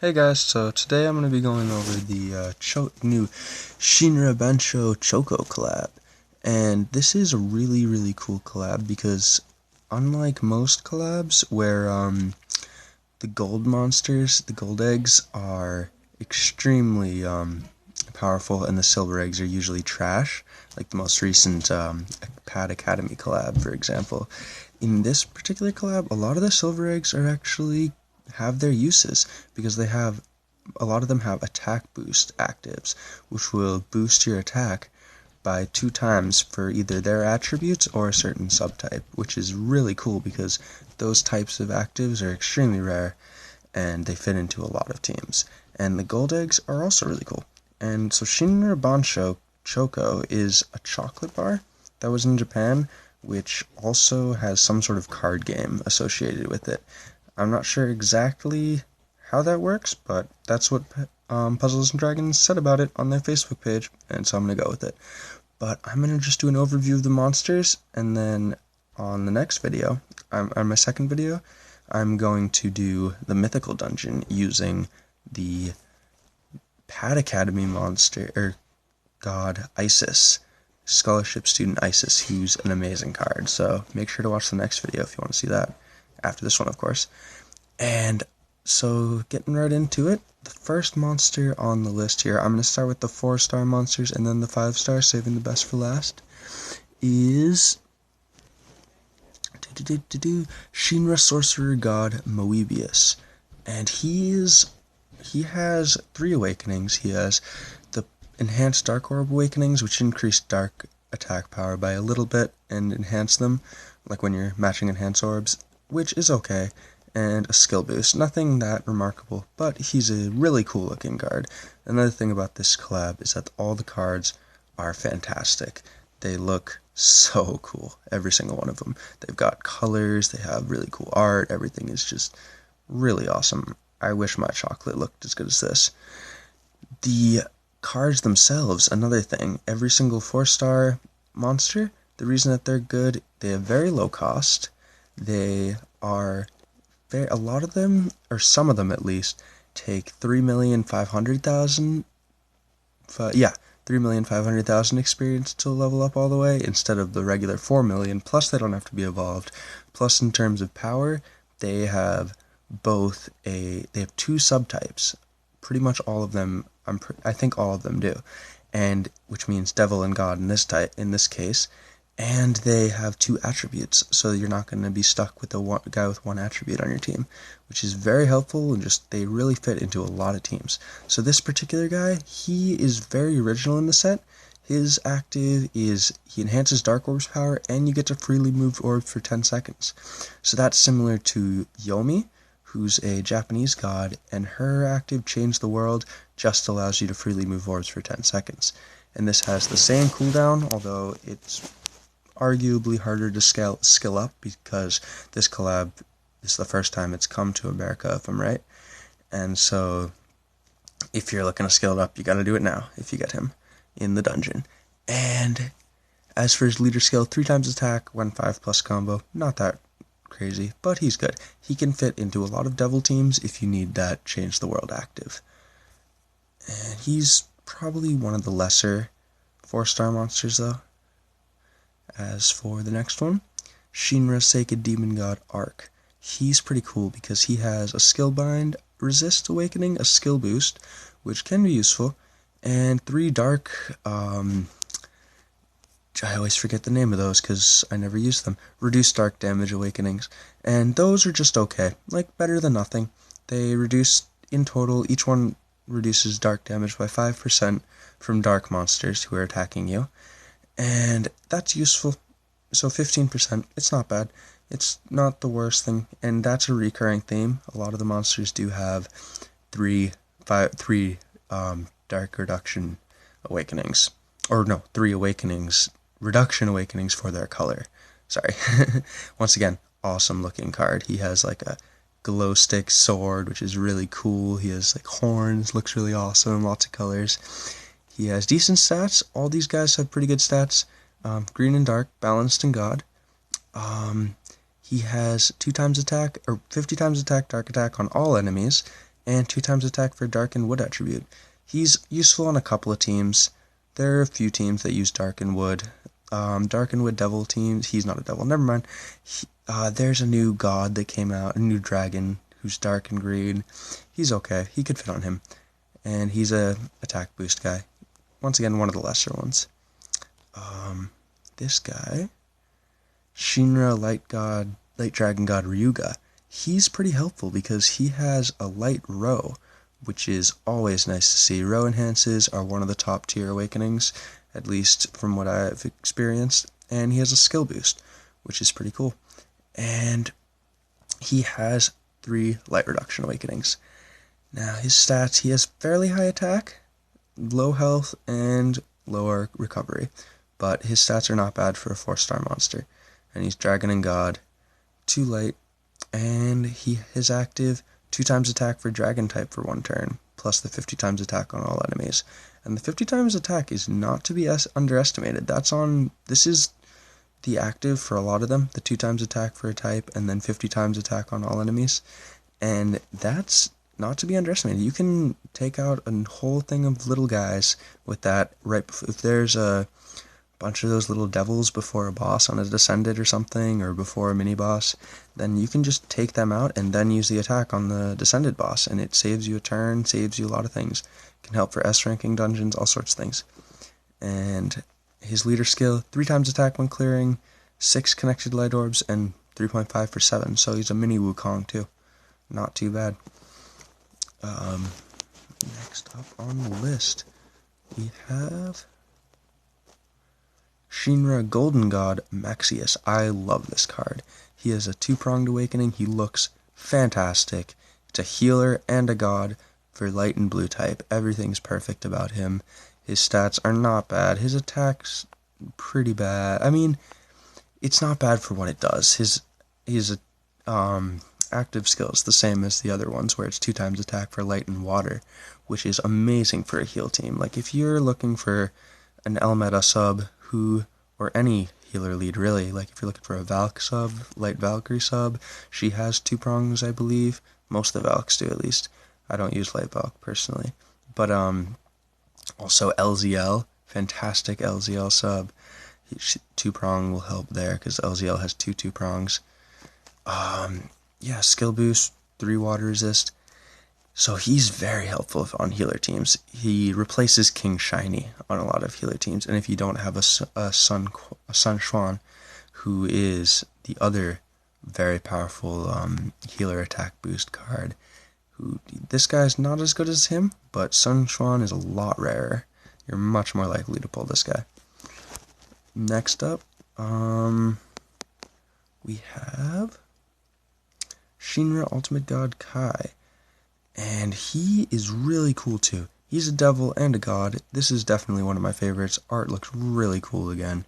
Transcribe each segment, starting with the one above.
Hey guys, so today I'm going to be going over the new Shinrabansho Choco Collab. And this is a really cool collab because unlike most collabs where the gold monsters, the gold eggs, are extremely powerful and the silver eggs are usually trash, like the most recent Pad Academy collab, for example. In this particular collab, a lot of the silver eggs are actually have their uses because a lot of them have attack boost actives, which will boost your attack by 2 times for either their attributes or a certain subtype, which is really cool because those types of actives are extremely rare and they fit into a lot of teams. And the gold eggs are also really cool. And so Shinrabansho Choco is a chocolate bar that was in Japan, which also has some sort of card game associated with it. I'm not sure exactly how that works, but that's what Puzzles and Dragons said about it on their Facebook page, and so I'm going to go with it. But I'm going to just do an overview of the monsters, and then on the next video, on my second video, I'm going to do the mythical dungeon using the Pad Academy monster, or god Isis, scholarship student Isis, who's an amazing card. So make sure to watch the next video if you want to see that. After this one, of course. And so, getting right into it, the first monster on the list here, I'm going to start with the 4-star monsters and then the 5-star, saving the best for last, is Shinra Sorcerer God Moebius. And he has 3 awakenings. He has the Enhanced Dark Orb awakenings, which increase dark attack power by a little bit and enhance them, like when you're matching enhanced orbs, which is okay, and a skill boost. Nothing that remarkable, but he's a really cool looking card. Another thing about this collab is that all the cards are fantastic. They look so cool, every single one of them. They've got colors, they have really cool art, everything is just really awesome. I wish my chocolate looked as good as this. The cards themselves, another thing, every single 4-star monster, the reason that they're good, they have very low cost. They are a lot of them, or some of them at least, take 3,500,000. 3,500,000 experience to level up all the way instead of the regular 4 million. Plus, they don't have to be evolved. Plus, in terms of power, they have they have 2 subtypes. Pretty much all of them. I think all of them do, and which means devil and god in this case. And they have 2 attributes, so you're not going to be stuck with a guy with 1 attribute on your team, which is very helpful, and they really fit into a lot of teams. So this particular guy, he is very original in the set. His active is, he enhances Dark Orb's power, and you get to freely move orbs for 10 seconds. So that's similar to Yomi, who's a Japanese god, and her active, Change the World, just allows you to freely move orbs for 10 seconds. And this has the same cooldown, although it's arguably harder to skill up because this collab is the first time it's come to America, if I'm right. And so if you're looking to skill it up, you gotta do it now if you get him in the dungeon. And as for his leader skill, 3 times attack, 1/5+ combo, not that crazy, but he's good. He can fit into a lot of devil teams if you need that Change the World active. And he's probably one of the lesser 4-star monsters though. As for the next one, Shinra Sacred Demon God Arc. He's pretty cool because he has a skill bind, resist awakening, a skill boost, which can be useful, and 3 dark, I always forget the name of those because I never use them, reduced dark damage awakenings, and those are just okay, like better than nothing. They reduce, in total, each one reduces dark damage by 5% from dark monsters who are attacking you. And that's useful. So 15%, it's not bad. It's not the worst thing, and that's a recurring theme. A lot of the monsters do have 3 dark reduction awakenings. Or no, 3 awakenings, reduction awakenings for their color. Sorry. Once again, awesome looking card. He has like a glow stick sword, which is really cool. He has like horns, looks really awesome, lots of colors. He has decent stats. All these guys have pretty good stats. Green and dark, balanced and god. He has 2 times attack, or 50 times attack, dark attack on all enemies. and 2 times attack for Dark and Wood attribute. He's useful on a couple of teams. There are a few teams that use Dark and Wood. Dark and Wood Devil teams, he's not a devil, never mind. There's a new god that came out, a new dragon, who's dark and green. He's okay, he could fit on him. And he's a attack boost guy. Once again, one of the lesser ones. This guy, Shinra Light Dragon God Ryuga, he's pretty helpful because he has a light row, which is always nice to see. Row enhances are one of the top tier awakenings, at least from what I've experienced, and he has a skill boost, which is pretty cool. And he has 3 light reduction awakenings. Now his stats, he has fairly high attack, low health, and lower recovery, but his stats are not bad for a 4-star monster. And he's Dragon and God, 2 light, and his active 2 times attack for dragon type for 1 turn, plus the 50 times attack on all enemies. And the 50 times attack is not to be underestimated. This is the active for a lot of them, the 2 times attack for a type, and then 50 times attack on all enemies. And that's not to be underestimated. You can take out a whole thing of little guys with that right before, if there's a bunch of those little devils before a boss on a Descended or something, or before a mini-boss, then you can just take them out and then use the attack on the Descended boss, and it saves you a turn, saves you a lot of things. It can help for S-ranking dungeons, all sorts of things. And his leader skill, 3 times attack when clearing, 6 connected light orbs, and 3.5 for 7, so he's a mini Wukong too. Not too bad. Next up on the list, we have Shinra Golden God Maxius. I love this card. He has a 2-pronged awakening. He looks fantastic. It's a healer and a god for light and blue type. Everything's perfect about him. His stats are not bad. His attack's pretty bad. I mean, it's not bad for what it does. His active skill is the same as the other ones, where it's 2 times attack for light and water, which is amazing for a heal team. Like, if you're looking for an Elmeta sub or any healer lead really, like if you're looking for a Valk sub, Light Valkyrie sub, she has 2 prongs, I believe. Most of the Valks do, at least. I don't use Light Valk personally. But also LZL, fantastic LZL sub. 2-prong will help there because LZL has 2 prongs. Yeah, skill boost, 3 water resist. So he's very helpful on healer teams. He replaces King Shiny on a lot of healer teams. And if you don't have a Sun Xuan, who is the other very powerful healer attack boost card, this guy's not as good as him, but Sun Xuan is a lot rarer. You're much more likely to pull this guy. Next up, we have Shinra Ultimate God Kai. And he is really cool too. He's a devil and a god. This is definitely one of my favorites. Art looks really cool again.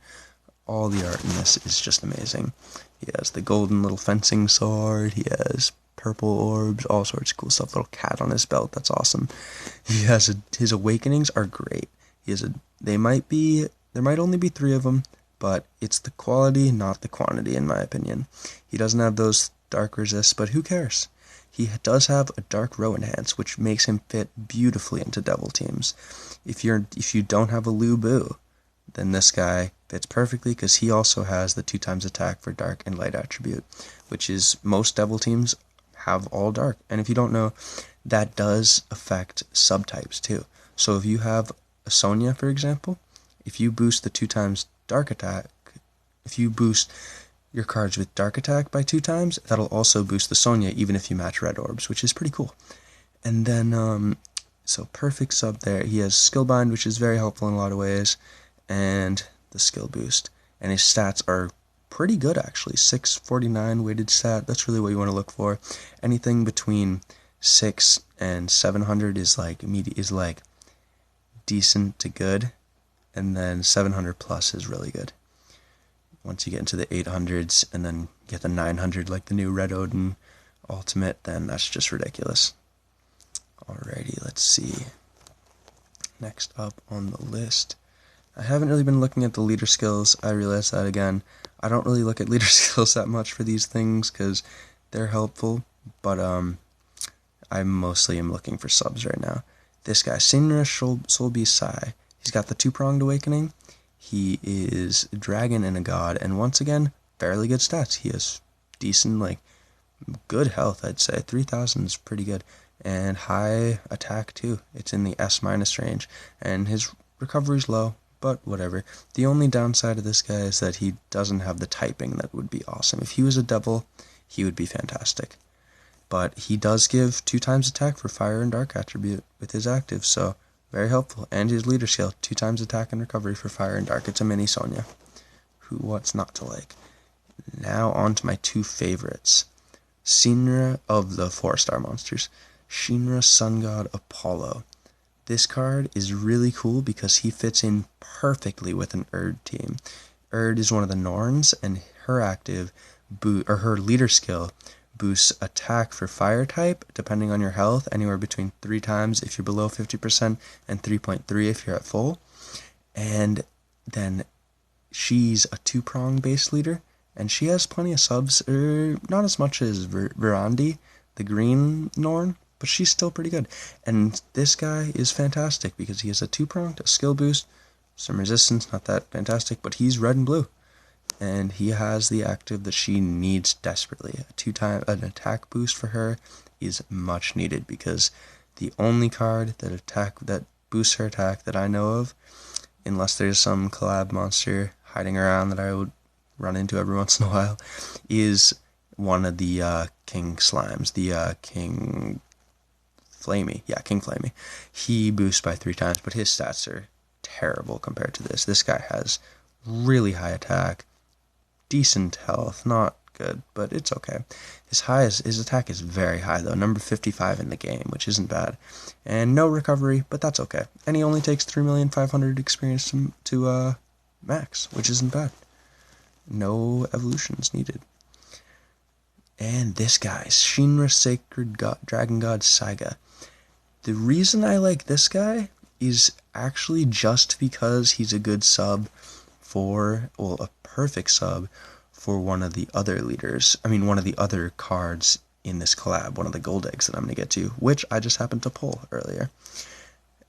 All the art in this is just amazing. He has the golden little fencing sword. He has purple orbs, all sorts of cool stuff. Little cat on his belt. That's awesome. He has his awakenings are great. There might only be 3 of them, but it's the quality, not the quantity, in my opinion. He doesn't have those dark resists, but who cares? He does have a dark row enhance, which makes him fit beautifully into devil teams. If you don't have a Lu Bu, then this guy fits perfectly because he also has the 2 times attack for dark and light attribute, which is most devil teams have all dark. And if you don't know, that does affect subtypes too. So if you have a Sonya, for example, if you boost the 2 times dark attack, if you boost your cards with dark attack by 2 times, that'll also boost the Sonya even if you match red orbs, which is pretty cool. And then, so perfect sub there. He has skill bind, which is very helpful in a lot of ways, and the skill boost. And his stats are pretty good actually. 649 weighted stat, that's really what you want to look for. Anything between 6 and 700 is like decent to good, and then 700 plus is really good. Once you get into the 800s and then get the 900 like the new Red Odin Ultimate, then that's just ridiculous. Alrighty, let's see. Next up on the list, I haven't really been looking at the leader skills. I realized that again. I don't really look at leader skills that much for these things because they're helpful, but I mostly am looking for subs right now. This guy, Shinra Soulbeast Sai, he's got the two-pronged awakening. He is a dragon and a god, and once again, fairly good stats. He has decent, like, good health, I'd say. 3,000 is pretty good. And high attack, too. It's in the S- range. And his recovery's low, but whatever. The only downside of this guy is that he doesn't have the typing that would be awesome. If he was a devil, he would be fantastic. But he does give 2 times attack for fire and dark attribute with his active, so very helpful. And his leader skill, 2 times attack and recovery for fire and dark. It's a mini Sonya. What's not to like? Now on to my 2 favorites. Shinra of the 4-star monsters. Shinra Sun God Apollo. This card is really cool because he fits in perfectly with an Erd team. Erd is one of the Norns, and her active, her leader skill, boosts attack for fire type, depending on your health, anywhere between 3 times if you're below 50% and 3.3 if you're at full. And then she's a 2-prong base leader, and she has plenty of subs, not as much as Verandi, the green Norn, but she's still pretty good. And this guy is fantastic because he has a 2-pronged, a skill boost, some resistance, not that fantastic, but he's red and blue. And he has the active that she needs desperately. An attack boost for her is much needed because the only card that boosts her attack that I know of, unless there's some collab monster hiding around that I would run into every once in a while, is one of the King Slimes, the King Flamey. Yeah, King Flamey. He boosts by 3 times, but his stats are terrible compared to this. This guy has really high attack, decent health, not good, but it's okay. His attack is very high though, number 55 in the game, which isn't bad. And no recovery, but that's okay. And he only takes 3,500,000 experience to max, which isn't bad. No evolutions needed. And this guy, Shinra Dragon God Saiga. The reason I like this guy is actually just because he's a good sub for, well, a perfect sub for one of the other leaders. I mean, one of the other cards in this collab, one of the gold eggs that I'm going to get to, which I just happened to pull earlier.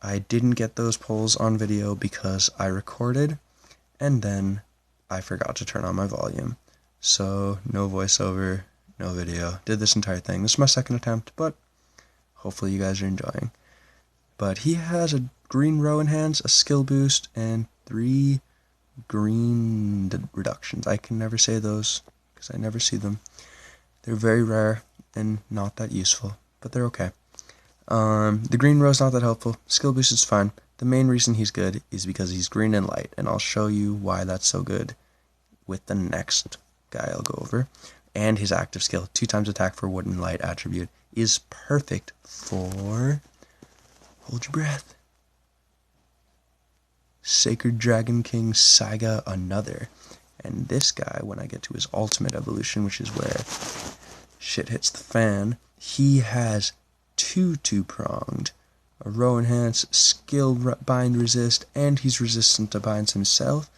I didn't get those pulls on video because I recorded and then I forgot to turn on my volume. So, no voiceover, no video. Did this entire thing. This is my second attempt, but hopefully you guys are enjoying. But he has a green row in hands, a skill boost, and 3 green reductions. I can never say those because I never see them. They're very rare and not that useful, but they're okay. The green row is not that helpful. Skill boost is fine. The main reason he's good is because he's green and light, and I'll show you why that's so good with the next guy I'll go over. And his active skill, 2 times attack for wood and light attribute, is perfect for, hold your breath, Sacred Dragon King Saiga Another. And this guy, when I get to his ultimate evolution, which is where shit hits the fan, he has 2-pronged, a row enhance, skill bind resist, and he's resistant to binds himself.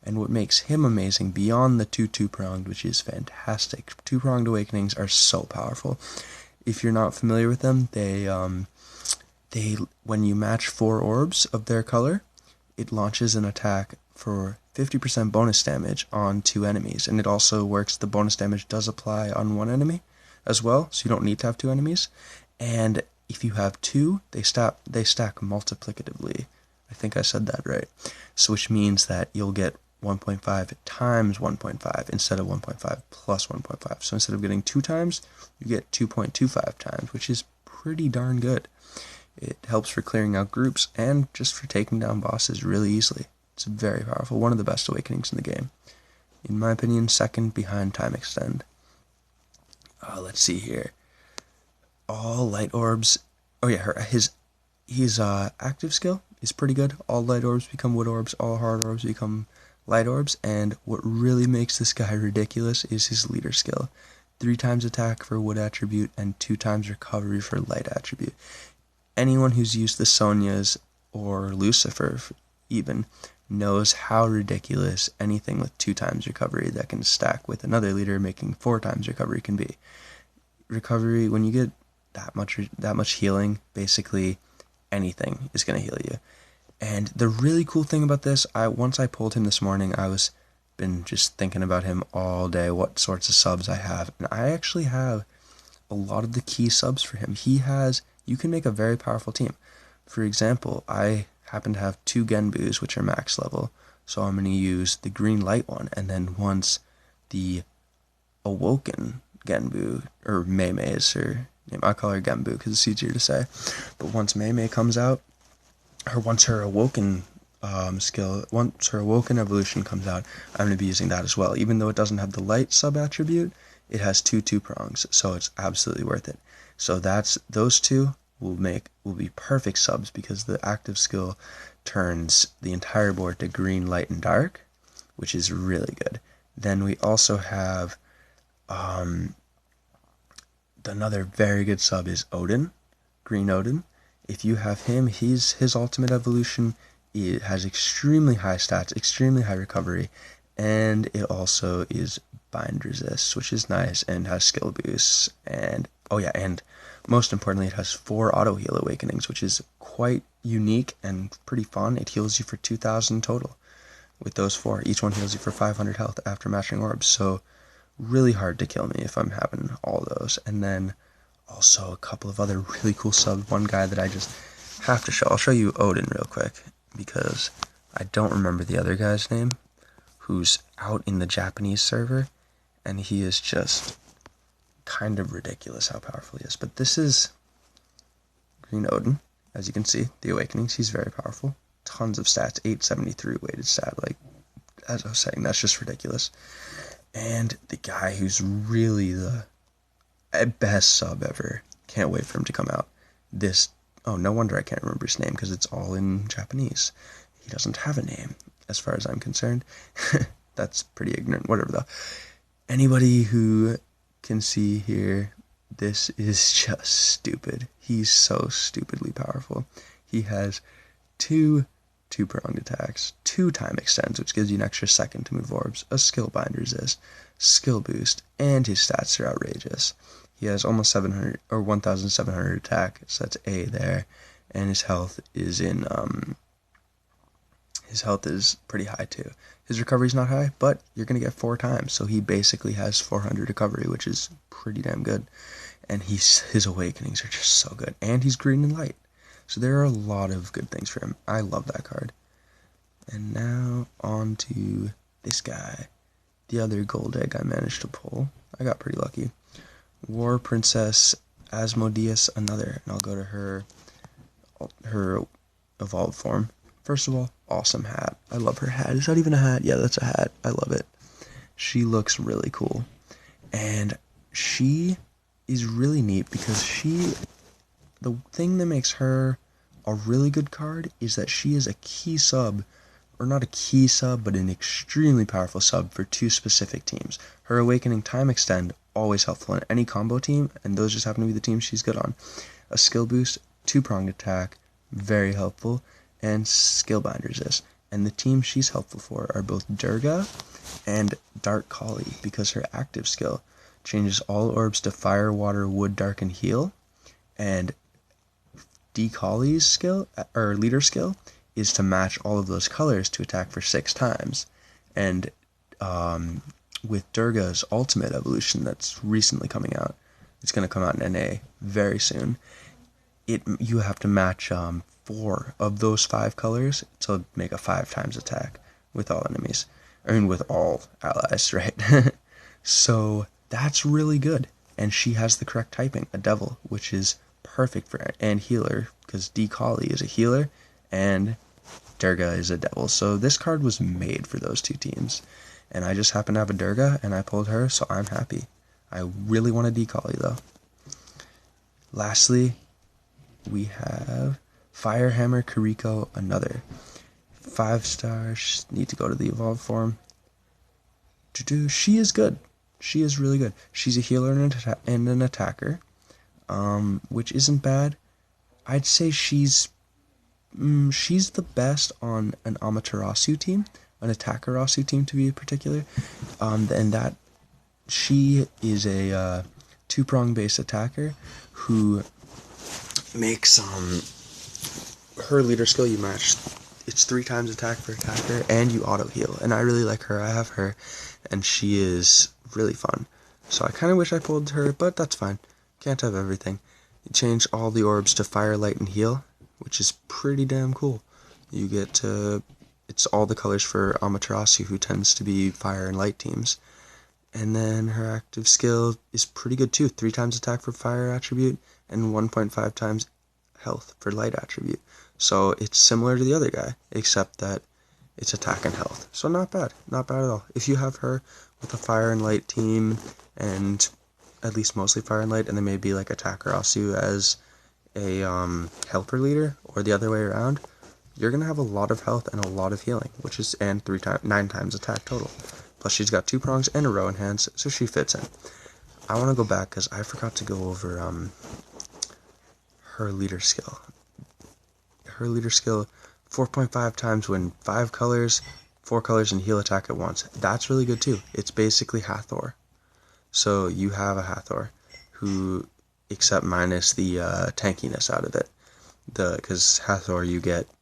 And what makes him amazing beyond the 2-pronged, which is fantastic, 2-pronged awakenings are so powerful. If you're not familiar with them, they when you match 4 orbs of their color, it launches an attack for 50% bonus damage on 2 enemies, and it also works, the bonus damage does apply on 1 enemy as well, so you don't need to have 2 enemies. And if you have 2, they stack multiplicatively. I think I said that right. So which means that you'll get 1.5 times 1.5 instead of 1.5 plus 1.5. So instead of getting 2 times, you get 2.25 times, which is pretty darn good. It helps for clearing out groups and just for taking down bosses really easily. It's very powerful. One of the best awakenings in the game. In my opinion, second behind Time Extend. Let's see here. All light orbs. Oh yeah, his active skill is pretty good. All light orbs become wood orbs. All hard orbs become light orbs. And what really makes this guy ridiculous is his leader skill. 3 times attack for wood attribute and 2 times recovery for light attribute. Anyone who's used the Sonyas or Lucifer even knows how ridiculous anything with 2 times recovery that can stack with another leader making 4 times recovery can be. Recovery, when you get that much healing. Basically, anything is gonna heal you. And the really cool thing about this, once I pulled him this morning, I was been just thinking about him all day, what sorts of subs I have, and I actually have a lot of the key subs for him. You can make a very powerful team. For example, I happen to have 2 Genbus, which are max level, so I'm going to use the green light one, and then once the awoken Genbu, or Mei is her name, I call her Genbu because it's easier to say, but once Mei comes out, or once her awoken once her awoken evolution comes out, I'm going to be using that as well. Even though it doesn't have the light sub attribute, it has 2 2-prongs, so it's absolutely worth it. So those two will be perfect subs because the active skill turns the entire board to green, light, and dark, which is really good. Then we also have another very good sub is Odin, Green Odin. If you have him, his ultimate evolution, it has extremely high stats, extremely high recovery, and it also is bind resist, which is nice, and has skill boosts, and and most importantly, it has 4 auto heal awakenings, which is quite unique and pretty fun. It heals you for 2,000 total. With those 4, each one heals you for 500 health after matching orbs, so really hard to kill me if I'm having all those. And then also a couple of other really cool subs. One guy that I just have to show. I'll show you Odin real quick because I don't remember the other guy's name, who's out in the Japanese server, and he is just kind of ridiculous how powerful he is. But this is Green Odin. As you can see, the awakenings, he's very powerful. Tons of stats, 873 weighted stat. Like, as I was saying, that's just ridiculous. And the guy who's really the best sub ever. Can't wait for him to come out. No wonder I can't remember his name because it's all in Japanese. He doesn't have a name, as far as I'm concerned. That's pretty ignorant, whatever though. Anybody who can see here, this is just stupid. He's so stupidly powerful. He has 2 2-pronged attacks, 2 time extends, which gives you an extra second to move orbs, a skill bind resist, skill boost, and his stats are outrageous. He has almost 700 or 1,700 attack, so that's A there, and his health is pretty high too. His recovery's not high, but you're gonna get 4 times, so he basically has 400 recovery, which is pretty damn good. And his awakenings are just so good, and he's green and light. So there are a lot of good things for him. I love that card. And now on to this guy. The other gold egg I managed to pull. I got pretty lucky. War Princess Asmodeus another. And I'll go to her evolved form. First of all, awesome hat. I love her hat. Is that even a hat? Yeah, that's a hat. I love it. She looks really cool. And she is really neat because the thing that makes her a really good card is that she is a key sub, or not a key sub, but an extremely powerful sub for 2 specific teams. Her Awakening Time Extend, always helpful in any combo team, and those just happen to be the teams she's good on. A skill boost, 2-pronged attack, very helpful, and skill bind resist. And the teams she's helpful for are both Durga and Dark Kali, because her active skill changes all orbs to fire, water, wood, dark, and heal, and D. Kali's skill, or leader skill, is to match all of those colors to attack for 6 times. And with Durga's ultimate evolution that's recently coming out, it's going to come out in NA very soon, you have to match 4 of those 5 colors to make a 5 times attack with all enemies. I mean, with all allies, right? So that's really good. And she has the correct typing, a devil, which is perfect for and healer, because D. Kali is a healer and Durga is a devil. So this card was made for those 2 teams. And I just happen to have a Durga and I pulled her, so I'm happy. I really want a D. Kali though. Lastly, we have Firehammer Kiriko another. 5 stars, need to go to the evolved form. She is good. She is really good. She's a healer and an attacker, which isn't bad. I'd say she's the best on an Amaterasu team, an Attackerasu team to be particular, and that she is a two-prong base attacker who makes her leader skill you match. It's 3 times attack for attacker, and you auto heal. And I really like her. I have her, and she is really fun. So I kind of wish I pulled her, but that's fine. Can't have everything. You change all the orbs to fire, light, and heal, which is pretty damn cool. You get to, it's all the colors for Amaterasu, who tends to be fire and light teams. And then her active skill is pretty good too. 3 times attack for fire attribute, and 1.5 times health for light attribute. So it's similar to the other guy, except that it's attack and health. So not bad. Not bad at all. If you have her with a fire and light team, and at least mostly fire and light, and then maybe like attacker Asu as a helper leader, or the other way around, you're gonna have a lot of health and a lot of healing, which is, and 9 times attack total. Plus she's got 2 prongs and a row in hands, so she fits in. I want to go back because I forgot to go over her leader skill. Her leader skill, 4.5 times when 5 colors, 4 colors, and heal attack at once. That's really good too. It's basically Hathor. So you have a Hathor who, except minus the tankiness out of it. Because Hathor you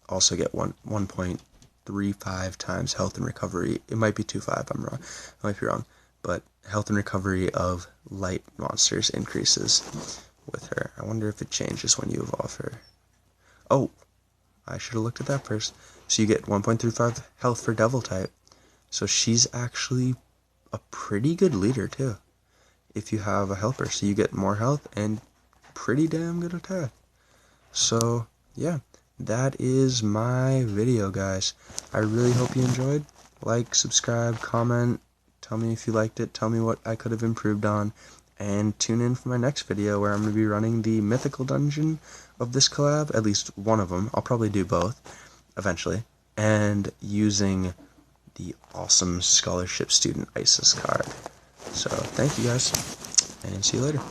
also get 1.35 times health and recovery. It might be 2.5, I'm wrong. I might be wrong. But health and recovery of light monsters increases with her. I wonder if it changes when you evolve her. Oh, I should have looked at that first. So you get 1.35 health for devil type. So she's actually a pretty good leader too, if you have a helper. So you get more health and pretty damn good attack. So yeah, that is my video, guys. I really hope you enjoyed. Like, subscribe, comment, tell me if you liked it, tell me what I could have improved on, and tune in for my next video where I'm going to be running the mythical dungeon of this collab, at least one of them. I'll probably do both eventually, and using the awesome scholarship student ISIS card. So thank you guys, and see you later.